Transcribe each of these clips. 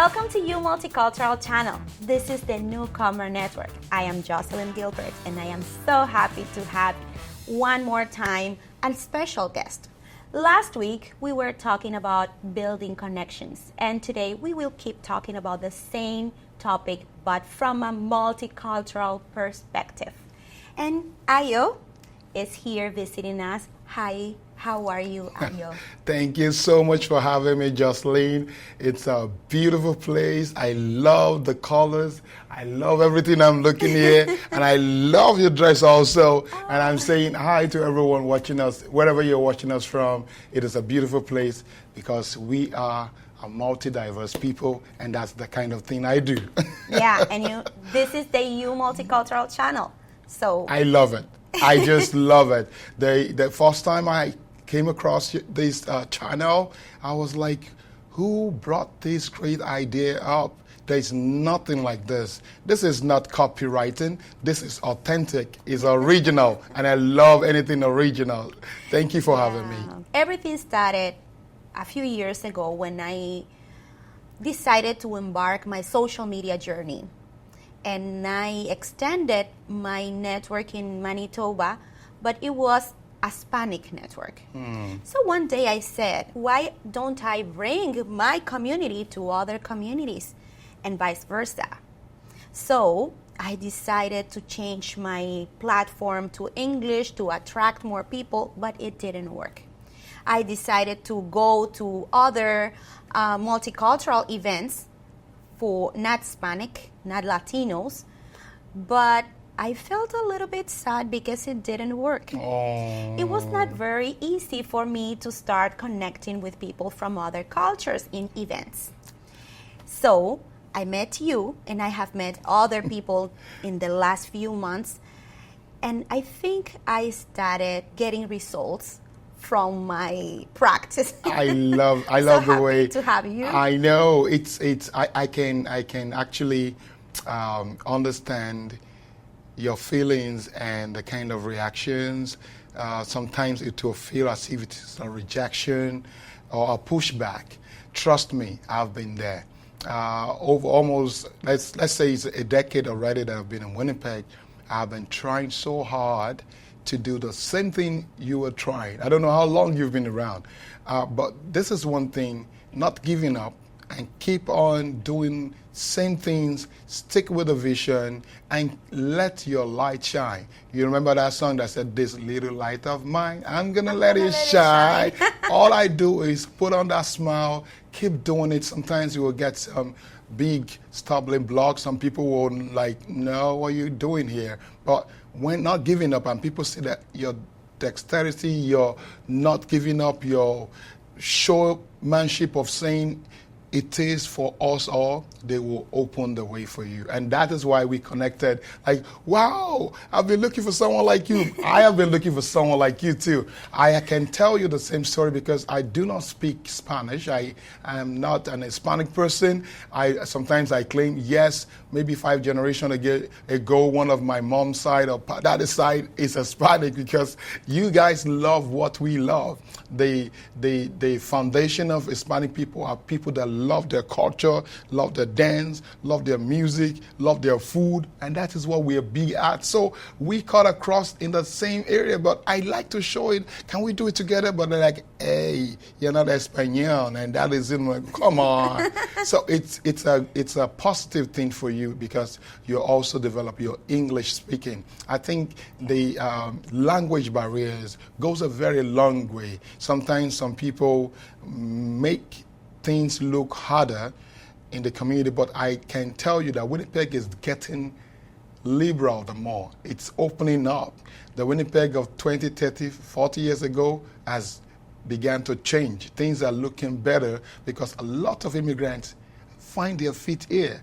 Welcome to You Multicultural channel. This is the Newcomer network. I am Jocelyn Gilbert, and I am so happy to have one more time a special guest. Last week, we were talking about building connections, and today we will keep talking about the same topic, but from a multicultural perspective. And Ayo is here visiting us. Hi, how are you, Ayo? Thank you so much for having me, Jocelyn. It's a beautiful place. I love the colors. I love everything I'm looking here. And I love your dress also. And I'm saying hi to everyone watching us, wherever you're watching us from. It is a beautiful place because we are a multi-diverse people, and that's the kind of thing I do. Yeah, and this is the You Multicultural channel. So I love it. I just love it. The first time I came across this channel, I was like, who brought this great idea up? There's nothing like this. This is not copywriting. This is authentic. It's original. And I love anything original. Thank you for having me. Everything started a few years ago when I decided to embark my social media journey. And I extended my network in Manitoba, but it was a Hispanic network. So one day I said, why don't I bring my community to other communities and vice versa? So I decided to change my platform to English to attract more people, but it didn't work. I decided to go to other multicultural events for not Hispanic, not Latinos, but I felt a little bit sad because it didn't work. Oh. It was not very easy for me to start connecting with people from other cultures in events. So I met you, and I have met other people in the last few months, and I think I started getting results from my practice. I love so the way to have you. I know I can actually understand your feelings and the kind of reactions. Sometimes it will feel as if it's a rejection or a pushback. Trust me, I've been there. Over almost let's say it's a decade already that I've been in Winnipeg. I've been trying so hard to do the same thing you were trying. I don't know how long you've been around, but this is one thing, not giving up and keep on doing same things, stick with the vision and let your light shine. You remember that song that said, this little light of mine, I'm gonna let it shine. All I do is put on that smile, keep doing it. Sometimes you will get some big stumbling blocks. Some people will like, no, what are you doing here? But when not giving up and people see that your dexterity, you're not giving up, your showmanship of saying it is for us all, they will open the way for you. And that is why we connected. Like, wow, I've been looking for someone like you. I have been looking for someone like you too. I can tell you the same story because I do not speak Spanish. I am not an Hispanic person. Sometimes I claim, yes, maybe 5 generations ago, one of my mom's side or dad's side is Hispanic because you guys love what we love. The foundation of Hispanic people are people that love their culture, love their dance, love their music, love their food, and that is what we're big at. So we cut across in the same area, but I like to show it. Can we do it together? But they're like, hey, you're not Espanol, and that is in like, come on. So it's a positive thing for you because you also develop your English speaking. I think the language barriers goes a very long way. Sometimes some people make things look harder in the community, but I can tell you that Winnipeg is getting liberal the more. It's opening up. The Winnipeg of 20, 30, 40 years ago has began to change. Things are looking better because a lot of immigrants find their feet here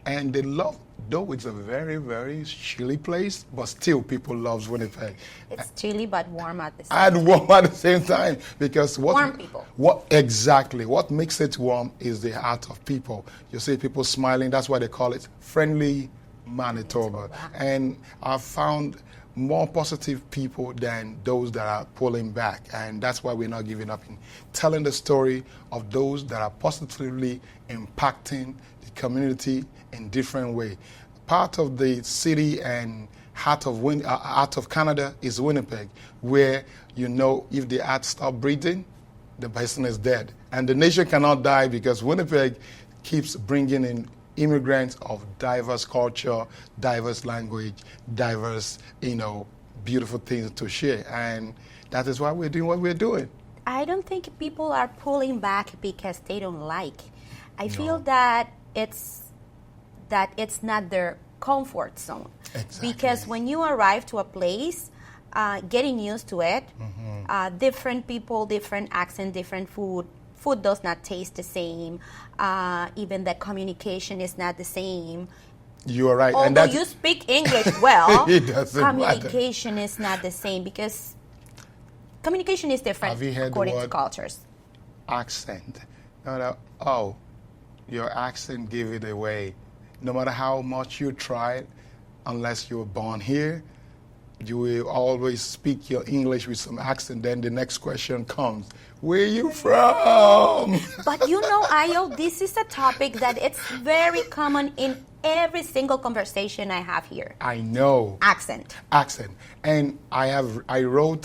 and they love, though it's a very, very chilly place, but still people love Winnipeg. It's chilly but warm at the same time. And warm at the same time because warm people. What makes it warm is the heart of people. You see people smiling, that's why they call it friendly Manitoba. And I've found more positive people than those that are pulling back. And that's why we're not giving up in telling the story of those that are positively impacting the community in different way. Part of the city and heart of Canada is Winnipeg, where if the heart stop breathing, the person is dead. And the nation cannot die because Winnipeg keeps bringing in immigrants of diverse culture, diverse language, diverse, beautiful things to share. And that is why we're doing what we're doing. I don't think people are pulling back because they don't like. I feel that it's not their comfort zone. Exactly. Because when you arrive to a place, getting used to it, different people, different accent, different food does not taste the same. Even the communication is not the same. You are right. Although you speak English well, communication matter. is not the same because communication is different according to cultures. Accent. Your accent gave it away. No matter how much you try, unless you were born here, you will always speak your English with some accent. Then the next question comes, where are you from? But Ayo, this is a topic that it's very common in every single conversation I have here. I know. Accent. And I wrote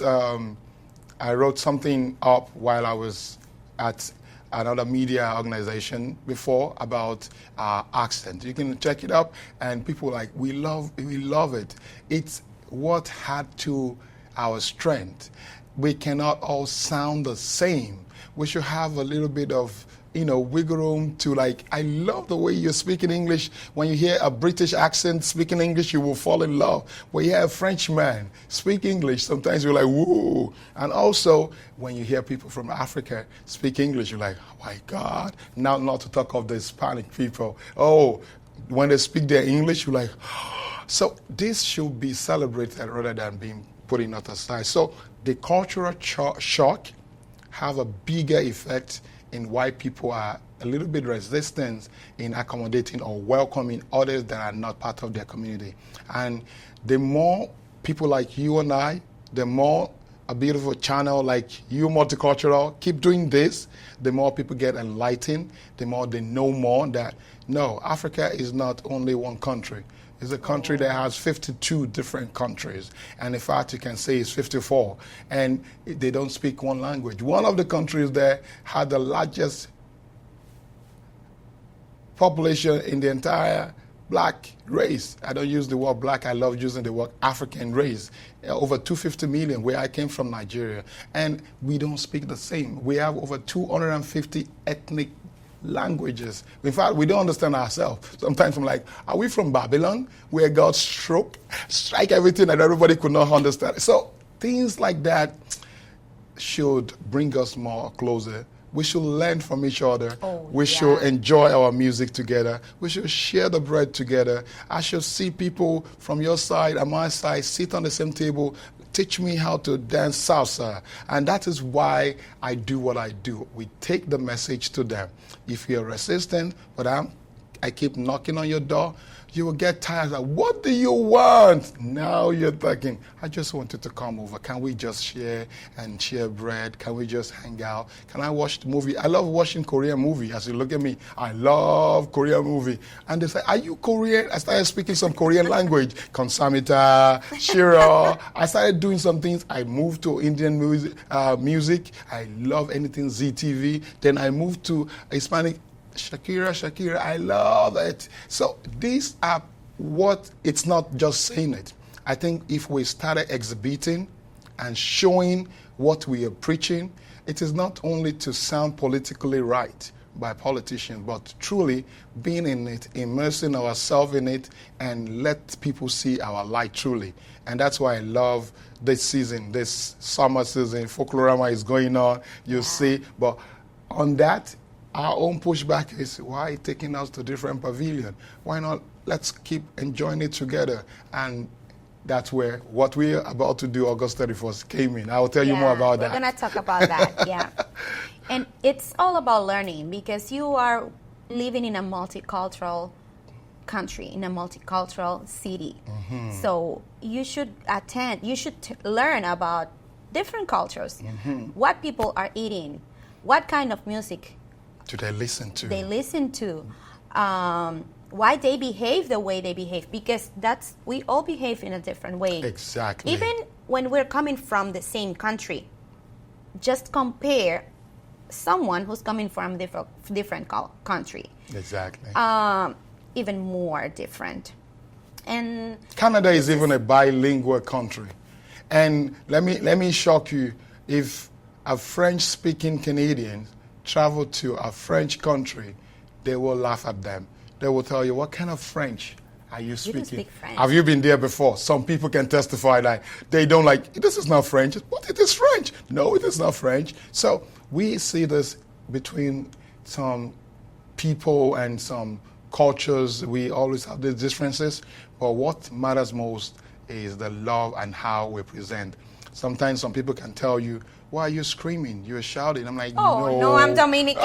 something up while I was at another media organization before about accent. You can check it up, and people we love it. It's what had to our strength. We cannot all sound the same. We should have a little bit of wiggle room to I love the way you're speaking English. When you hear a British accent speaking English, you will fall in love. When you hear a Frenchman speak English, sometimes you're like, whoa. And also, when you hear people from Africa speak English, you're like, oh my God. Now, not to talk of the Hispanic people. Oh, when they speak their English, you're like, oh. So this should be celebrated rather than being put in aside. So the cultural shock have a bigger effect in why people are a little bit resistant in accommodating or welcoming others that are not part of their community. And the more people like you and I, the more a beautiful channel like you, Multicultural, keep doing this, the more people get enlightened, the more they know more that, no, Africa is not only one country. It's a country that has 52 different countries. And in fact, you can say it's 54. And they don't speak one language. One of the countries that had the largest population in the entire black race. I don't use the word black. I love using the word African race. Over 250 million, where I came from, Nigeria. And we don't speak the same. We have over 250 ethnic languages. In fact, we don't understand ourselves. Sometimes I'm like, are we from Babylon, where God strike everything and everybody could not understand? So things like that should bring us more closer. We should learn from each other. We should enjoy our music together. We should share the bread together. I should see people from your side and my side sit on the same table, teach me how to dance salsa. And that is why I do what I do. We take the message to them. If you're resistant, but I keep knocking on your door, you will get tired. Like, what do you want? Now you're thinking, I just wanted to come over. Can we just share bread? Can we just hang out? Can I watch the movie? I love watching Korean movie. As you look at me, I love Korean movie. And they say, are you Korean? I started speaking some Korean language. Konsamita, Shiro. I started doing some things. I moved to Indian music. I love anything ZTV. Then I moved to Hispanic. Shakira, I love it. So these are it's not just saying it. I think if we started exhibiting and showing what we are preaching, it is not only to sound politically right by politicians, but truly being in it, immersing ourselves in it, and let people see our light truly. And that's why I love this season, this summer season. Folklorama is going on, you see. But on that, our own pushback is, why taking us to different pavilion? Why not let's keep enjoying it together? And that's where what we're about to do August 31st came in. I will tell you more about that. We're going to talk about that, yeah. And it's all about learning because you are living in a multicultural country, in a multicultural city. So you should learn about different cultures, what people are eating, what kind of music Do they listen to? Why they behave the way they behave, because we all behave in a different way. Exactly. Even when we're coming from the same country, just compare someone who's coming from different country. Exactly. Even more different. And Canada is even a bilingual country. And let me shock you. If a French-speaking Canadian travel to a French country, they will laugh at them. They will tell you, what kind of French are you speaking? You don't speak French. Have you been there before? Some people can testify that they don't like, this is not French. But it is French. No, it is not French. So we see this between some people and some cultures. We always have these differences. But what matters most is the love and how we present. Sometimes some people can tell you, why are you screaming? You're shouting. I'm like, no, I'm Dominican.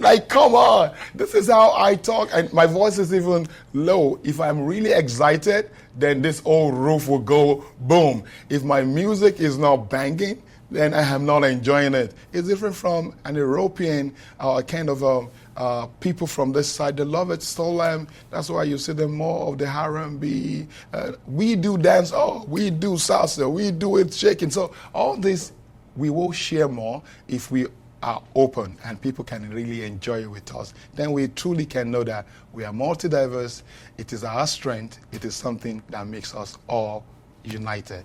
Like, come on. This is how I talk. And my voice is even low. If I'm really excited, then this whole roof will go boom. If my music is not banging, then I am not enjoying it. It's different from an European kind of people from this side. They love it. So that's why you see them more of the R&B. We do dance. We do salsa. We do it shaking. So all this, we will share more if we are open and people can really enjoy it with us. Then we truly can know that we are multi-diverse. It is our strength. It is something that makes us all united.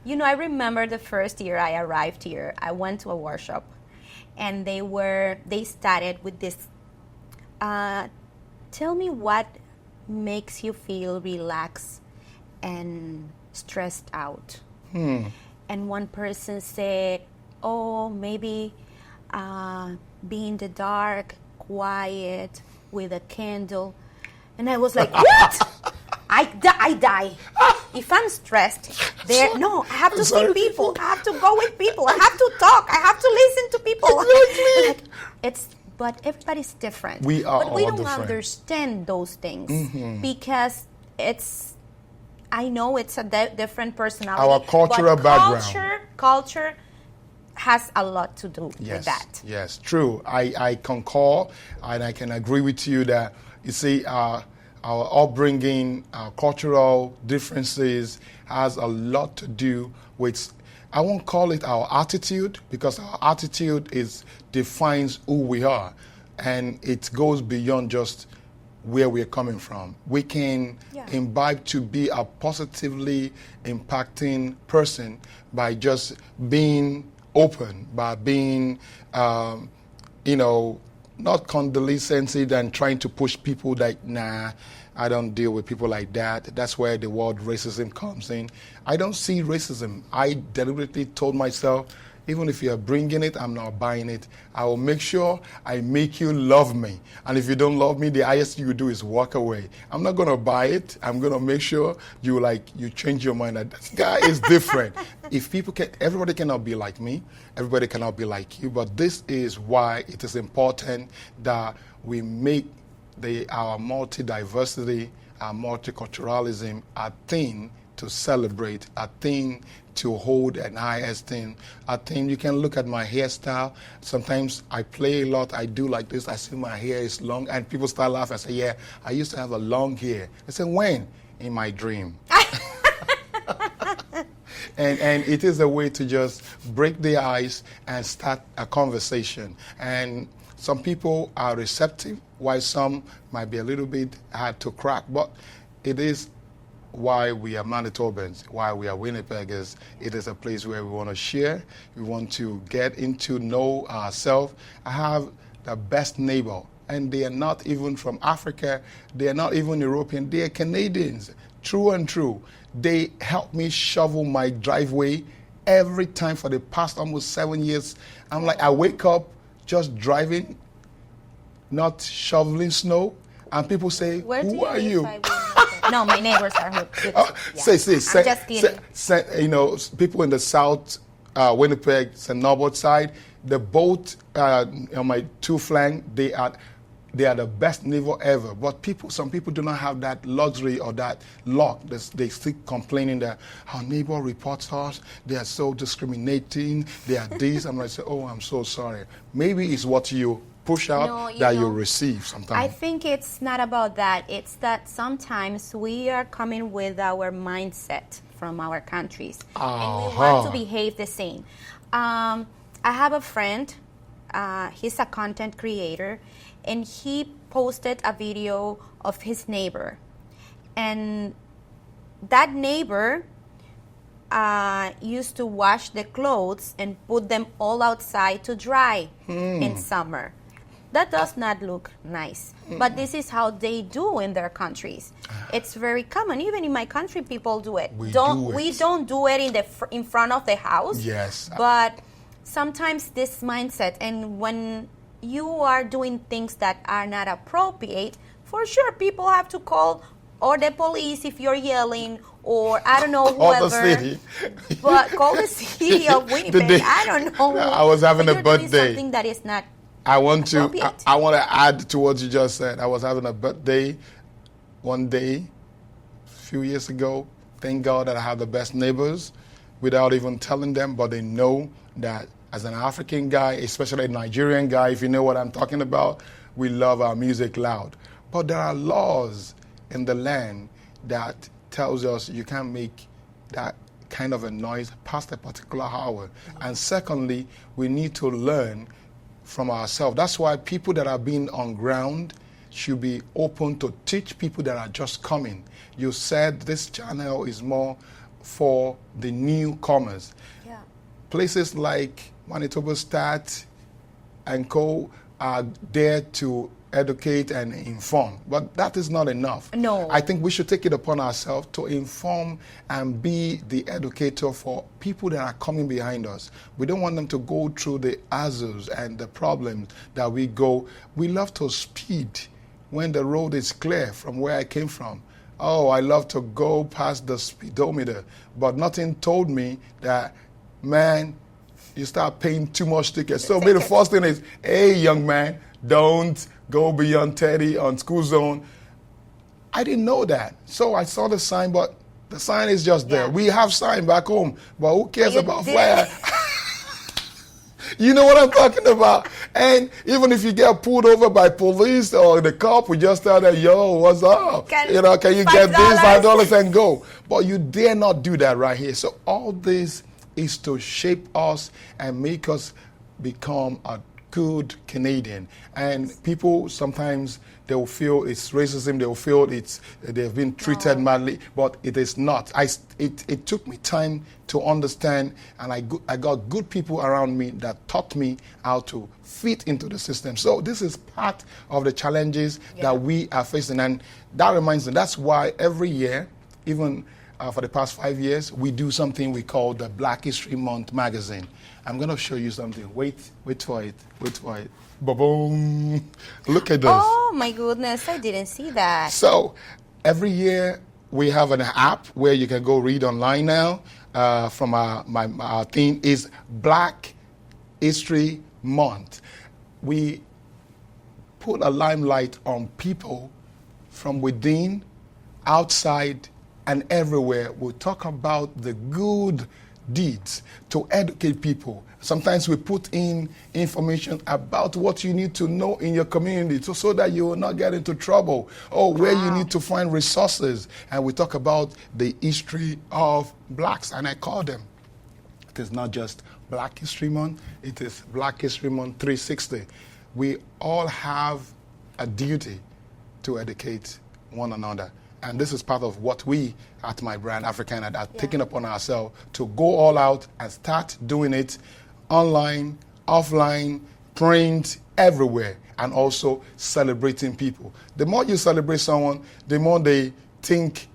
You know, I remember the first year I arrived here, I went to a workshop and they started with this, tell me what makes you feel relaxed and stressed out. And one person said, maybe be in the dark, quiet, with a candle. And I was like, what? I die. If I'm stressed, I have to see people. I have to go with people. I have to talk. I have to listen to people. Exactly. But everybody's different. We are but we all don't different. Understand those things because I know it's a different personality. Our cultural background. Culture has a lot to do with that. Yes, true. I concur and I can agree with you that, you see, our upbringing, our cultural differences has a lot to do with, I won't call it our attitude, because our attitude defines who we are, and it goes beyond just where we're coming from. We can imbibe to be a positively impacting person by just being open, by being, not condescending and trying to push people like, nah, I don't deal with people like that. That's where the word racism comes in. I don't see racism. I deliberately told myself, even if you're bringing it, I'm not buying it. I will make sure I make you love me. And if you don't love me, the highest you do is walk away. I'm not going to buy it. I'm going to make sure you change your mind that this guy is different. Everybody cannot be like me. Everybody cannot be like you. But this is why it is important that we make our multi-diversity, our multiculturalism a thing to celebrate, a thing to hold an high esteem. A thing, you can look at my hairstyle. Sometimes I play a lot. I do like this. I see my hair is long, and people start laughing. I say, yeah, I used to have a long hair. I say, when? In my dream. And it is a way to just break the ice and start a conversation. And some people are receptive, while some might be a little bit hard to crack. But it is why we are Manitobans, why we are Winnipeggers. It is a place where we want to share. We want to get into know ourselves. I have the best neighbor, and they are not even from Africa. They are not even European. They are Canadians, true and true. They help me shovel my driveway every time for the past almost 7 years. I'm like, I wake up just driving, not shoveling snow, and people say, who are you? No, my neighbors are good. I'm just kidding. People in the South, Winnipeg, St. Norbert side, the boat on my two flank, they are the best neighbor ever. But some people do not have that luxury or that luck. They still complaining that our neighbor reports us, they are so discriminating, they are this. I'm like, oh, I'm so sorry. Maybe it's what you push out you receive sometimes. I think it's not about that. It's that sometimes we are coming with our mindset from our countries, and we want to behave the same. I have a friend, he's a content creator, and he posted a video of his neighbor. And that neighbor used to wash the clothes and put them all outside to dry in summer. That does not look nice. But this is how they do in their countries. It's very common. Even in my country, people do it. We don't do it in front of the house. Yes. But sometimes this mindset, and when you are doing things that are not appropriate, for sure people have to call or the police if you're yelling, or I don't know whoever. Or the city. But call the city of Winnipeg. I don't know. I was having a birthday. Something that is not. I want to add to what you just said. I was having a birthday one day, a few years ago. Thank God that I have the best neighbors without even telling them, but they know that as an African guy, especially a Nigerian guy, if you know what I'm talking about, we love our music loud. But there are laws in the land that tells us you can't make that kind of a noise past a particular hour. And secondly, we need to learn from ourselves. That's why people that have been on ground should be open to teach people that are just coming. You said this channel is more for the newcomers. Yeah. Places like Manitoba Stat and Co. are there to educate and inform, but that is not enough. No. I think we should take it upon ourselves to inform and be the educator for people that are coming behind us. We don't want them to go through the hassles and the problems that we go. We love to speed when the road is clear from where I came from. Oh, I love to go past the speedometer, but nothing told me that, man, you start paying too much tickets. So maybe the first thing is, hey, young man, don't go beyond 30 on school zone. I didn't know that. So I saw the sign, but the sign is just there. We have sign back home, but who cares about flyer? You know what I'm talking about? And even if you get pulled over by police or the cop, we just tell them, yo, what's up? Can you get this $5 and go? But you dare not do that right here. So all this is to shape us and make us become a good Canadian. And people sometimes they will feel it's racism, they will feel they've been treated badly, but it is not. It took me time to understand, and I got good people around me that taught me how to fit into the system. So this is part of the challenges that we are facing, and that reminds me, that's why every year, even for the past 5 years, we do something we call the Black History Month magazine. I'm going to show you something. Wait for it. Ba-boom. Look at this. Oh, my goodness. I didn't see that. So every year we have an app where you can go read online now. From our theme is Black History Month. We put a limelight on people from within, outside, and everywhere. We talk about the good deeds to educate people. Sometimes we put in information about what you need to know in your community so that you will not get into trouble, or where you need to find resources. And we talk about the history of blacks, and I call them. It is not just Black History Month, it is Black History Month 360. We all have a duty to educate one another. And this is part of what we at my brand, Africanad, are taking upon ourselves to go all out and start doing it online, offline, print, everywhere, and also celebrating people. The more you celebrate someone, the more they think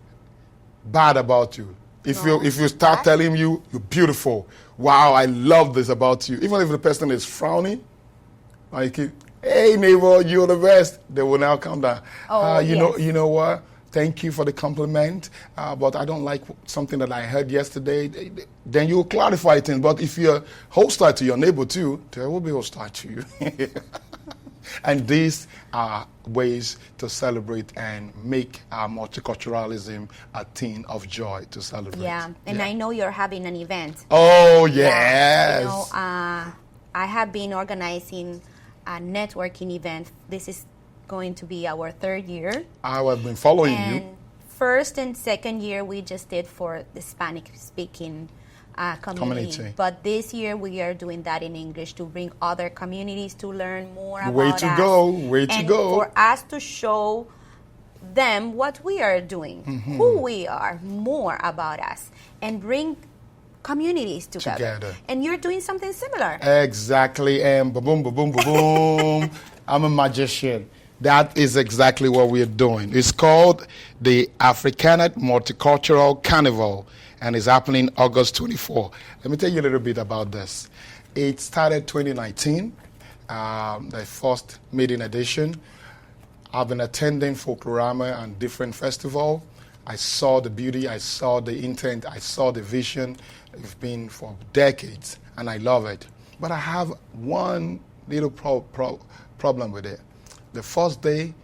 bad about you. If you start telling you're beautiful, wow, I love this about you, even if the person is frowning, like, hey neighbor, you're the best, they will now come down. You know what? Thank you for the compliment, but I don't like something that I heard yesterday. Then you'll clarify things. But if you're hostile to your neighbor too, they will be hostile to you. And these are ways to celebrate and make our multiculturalism a thing of joy to celebrate. Yeah, and I know you're having an event. Oh, Yeah. yes. You know, I have been organizing a networking event. This is going to be our third year. I have been following And you. first and second year we just did for the Spanish-speaking community. But this year we are doing that in English to bring other communities to learn more about Way us. to go, way to and go. for us to show them what we are doing, who we are, more about us, and bring communities together. And you're doing something similar. Exactly. And boom, boom, boom, boom, boom. I'm a magician. That is exactly what we're doing. It's called the Africanad Multicultural Carnival, and it's happening August 24. Let me tell you a little bit about this. It started 2019, the first maiden edition. I've been attending Folklorama and different festivals. I saw the beauty, I saw the intent, I saw the vision. It's been for decades, and I love it. But I have one little problem with it. The first day,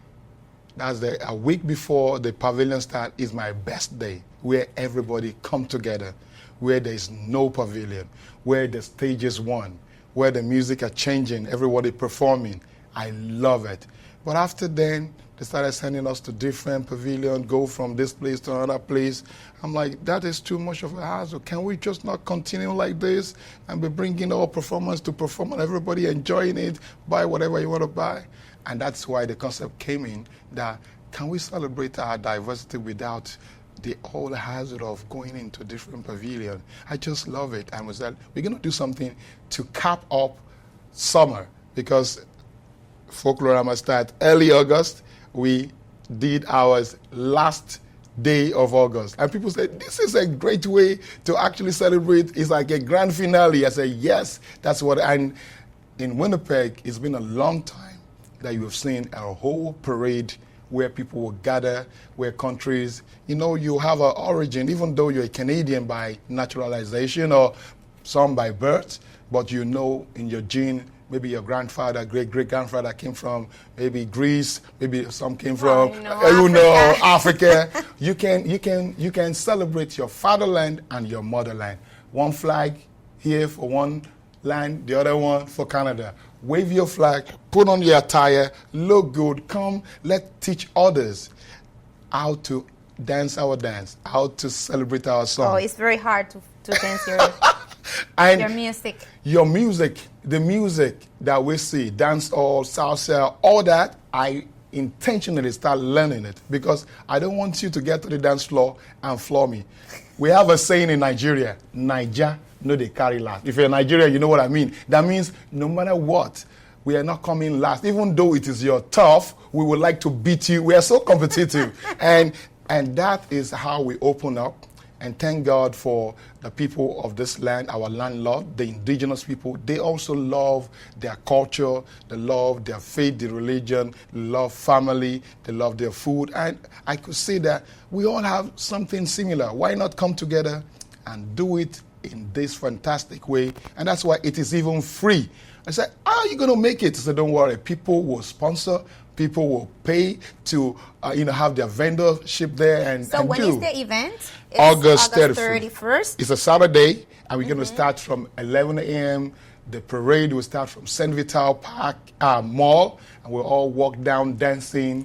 that's a week before the pavilion start, is my best day, where everybody come together, where there's no pavilion, where the stage is one, where the music are changing, everybody performing. I love it. But after then, they started sending us to different pavilions, go from this place to another place. I'm like, that is too much of a hassle. Can we just not continue like this and be bringing our performance to perform and everybody enjoying it, buy whatever you want to buy? And that's why the concept came in, that can we celebrate our diversity without the whole hassle of going into different pavilions? I just love it. And we said, we're going to do something to cap up summer, because Folklorama start early August. We did ours last day of August. And people said, this is a great way to actually celebrate. It's like a grand finale. I said, yes, that's what. And in Winnipeg, it's been a long time that you have seen a whole parade where people will gather, where countries, you have an origin, even though you're a Canadian by naturalization or some by birth, but in your gene, maybe your grandfather, great-great-grandfather came from maybe Greece, maybe some came from Africa. You can celebrate your fatherland and your motherland. One flag here for one land, the other one for Canada. Wave your flag, put on your attire, look good, come, let's teach others how to dance our dance, how to celebrate our song. Oh, it's very hard to dance and your music. Your music, the music that we see, dancehall, salsa, all that, I intentionally start learning it because I don't want you to get to the dance floor and floor me. We have a saying in Nigeria, Naija, no they carry last. If you're in Nigeria, you know what I mean. That means no matter what, we are not coming last. Even though it is your turf, we would like to beat you. We are so competitive. and that is how we open up. And thank God for the people of this land, our landlord, the indigenous people. They also love their culture, they love their faith, their religion, they love family, they love their food. And I could say that we all have something similar. Why not come together and do it in this fantastic way? And that's why it is even free. I said, how are you going to make it? I said, don't worry. People will sponsor. People will pay to, have their vendorship there and So when do. is the event? It's August 31st. It's a Saturday, and we're going to start from 11 a.m. The parade will start from St. Vital Park Mall, and we'll all walk down dancing,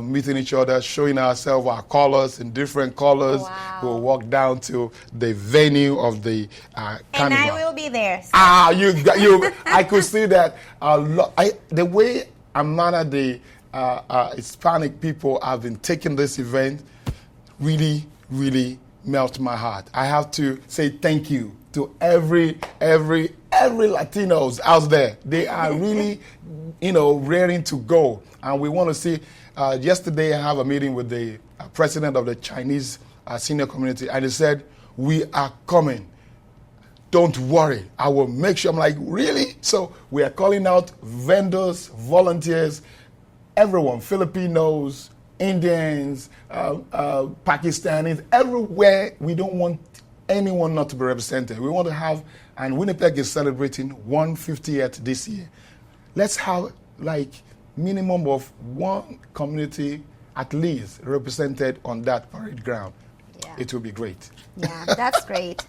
meeting each other, showing ourselves our colors in different colors. Wow. We'll walk down to the venue of the carnival. And I will be there. So. I could see that the way Amana, the Hispanic people have been taking this event really, really melt my heart. I have to say thank you to every Latinos out there. They are really, raring to go. And we want to see, yesterday I have a meeting with the president of the Chinese senior community, and he said, we are coming. Don't worry, I will make sure. I'm like, really? So we are calling out vendors, volunteers, everyone, Filipinos, Indians, Pakistanis, everywhere. We don't want anyone not to be represented. We want to have, and Winnipeg is celebrating 150th this year. Let's have like minimum of one community at least represented on that parade ground, it will be great. Yeah, that's great.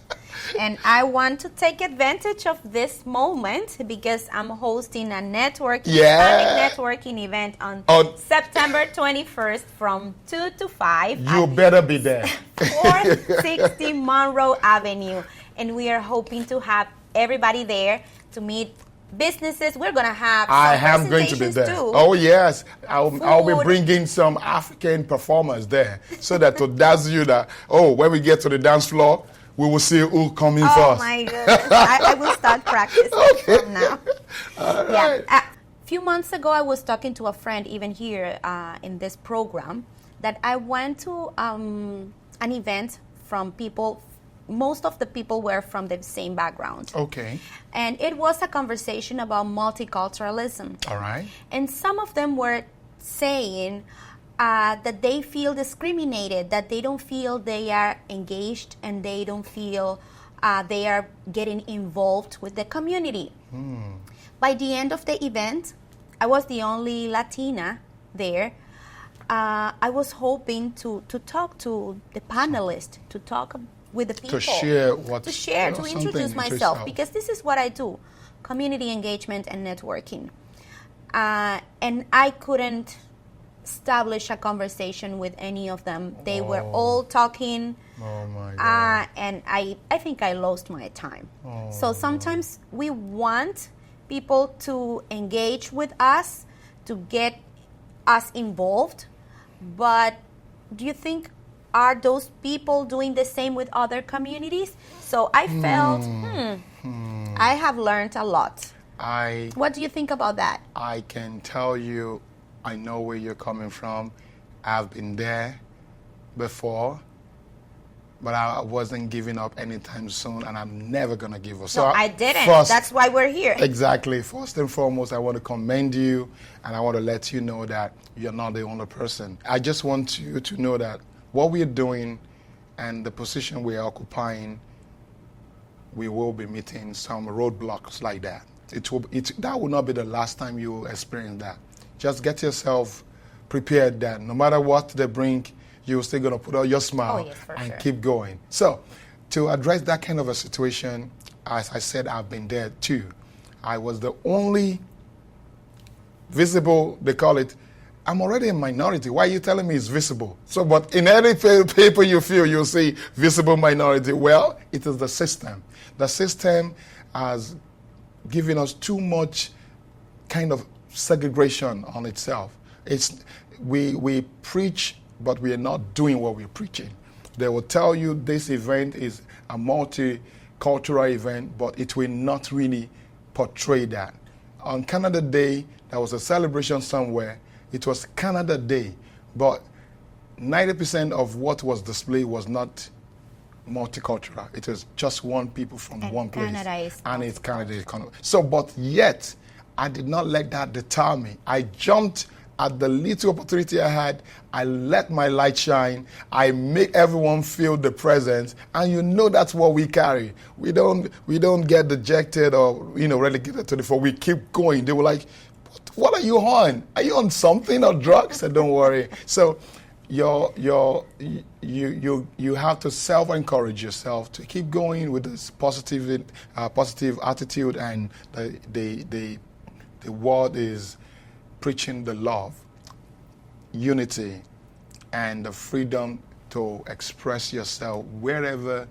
And I want to take advantage of this moment because I'm hosting a Hispanic networking event on September 21st from 2 to 5. You better be there. 460 Monroe Avenue. And we are hoping to have everybody there to meet businesses. We're going to have I am going to be there. Too. Oh, yes. I'll be bringing some African performers there so that to dazzle you that, when we get to the dance floor, we will see who coming first. Oh, my goodness. I will start practicing from now. All right. A few months ago, I was talking to a friend, even here in this program, that I went to an event from people. Most of the people were from the same background. Okay. And it was a conversation about multiculturalism. All right. And some of them were saying that they feel discriminated, that they don't feel they are engaged and they don't feel they are getting involved with the community. By the end of the event, I was the only Latina there. I was hoping to talk to the panelists, to talk with the people. To introduce myself, because this is what I do, community engagement and networking. And I couldn't establish a conversation with any of them. They were all talking. Oh my God. And I think I lost my time. So sometimes we want people to engage with us, to get us involved, but do you think are those people doing the same with other communities? So I felt, I have learned a lot. What do you think about that? I can tell you, I know where you're coming from. I've been there before, but I wasn't giving up anytime soon, and I'm never going to give up. So I didn't. That's why we're here. Exactly. First and foremost, I want to commend you, and I want to let you know that you're not the only person. I just want you to know that what we're doing and the position we're occupying, we will be meeting some roadblocks like that. That will not be the last time you will experience that. Just get yourself prepared that no matter what they bring, you're still going to put on your smile and keep going. So to address that kind of a situation, as I said, I've been there too. I was the only visible, they call it, I'm already a minority. Why are you telling me it's visible? So, but in any paper you feel, you'll see visible minority. Well, it is the system. The system has given us too much kind of segregation on itself. We preach, but we are not doing what we're preaching. They will tell you this event is a multicultural event, but it will not really portray that. On Canada Day, there was a celebration somewhere. It was Canada Day, but 90% of what was displayed was not multicultural. It was just one people from one place. And it's Canada. So, but yet, I did not let that deter me. I jumped at the little opportunity I had. I let my light shine. I make everyone feel the presence, and you know that's what we carry. We don't get dejected or relegated to the floor. We keep going. They were like, "What are you on? Are you on something or drugs?" I said, "Don't worry." So, you have to self-encourage yourself to keep going with this positive attitude, and the word is preaching the love, unity, and the freedom to express yourself wherever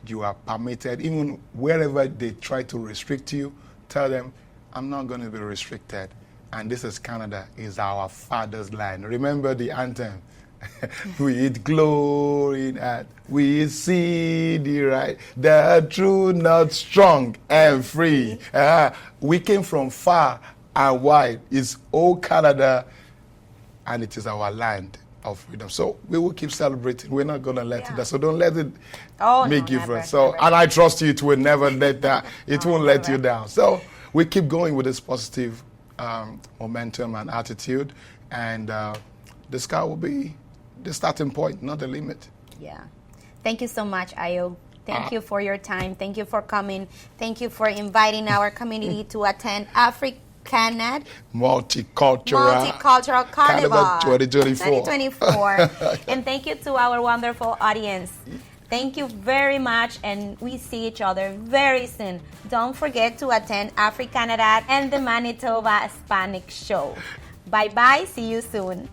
you are permitted, even wherever they try to restrict you. Tell them, I'm not going to be restricted. And this is Canada, is our father's land. Remember the anthem. We eat glory in earth. We see the right, the true, not strong and free. We came from far and wide. It's all Canada, and it is our land of freedom. So we will keep celebrating. We're not going to let it down. So don't let it make you feel. So, and I trust you, it will never let that. It won't let you down. So we keep going with this positive momentum and attitude, and the sky will be the starting point, not the limit. Yeah. Thank you so much, Ayo. Thank you for your time. Thank you for coming. Thank you for inviting our community to attend Africanad Multicultural Carnival 2024. 2024. And thank you to our wonderful audience. Thank you very much, and we see each other very soon. Don't forget to attend Africanad and the Manitoba Hispanic Show. Bye-bye. See you soon.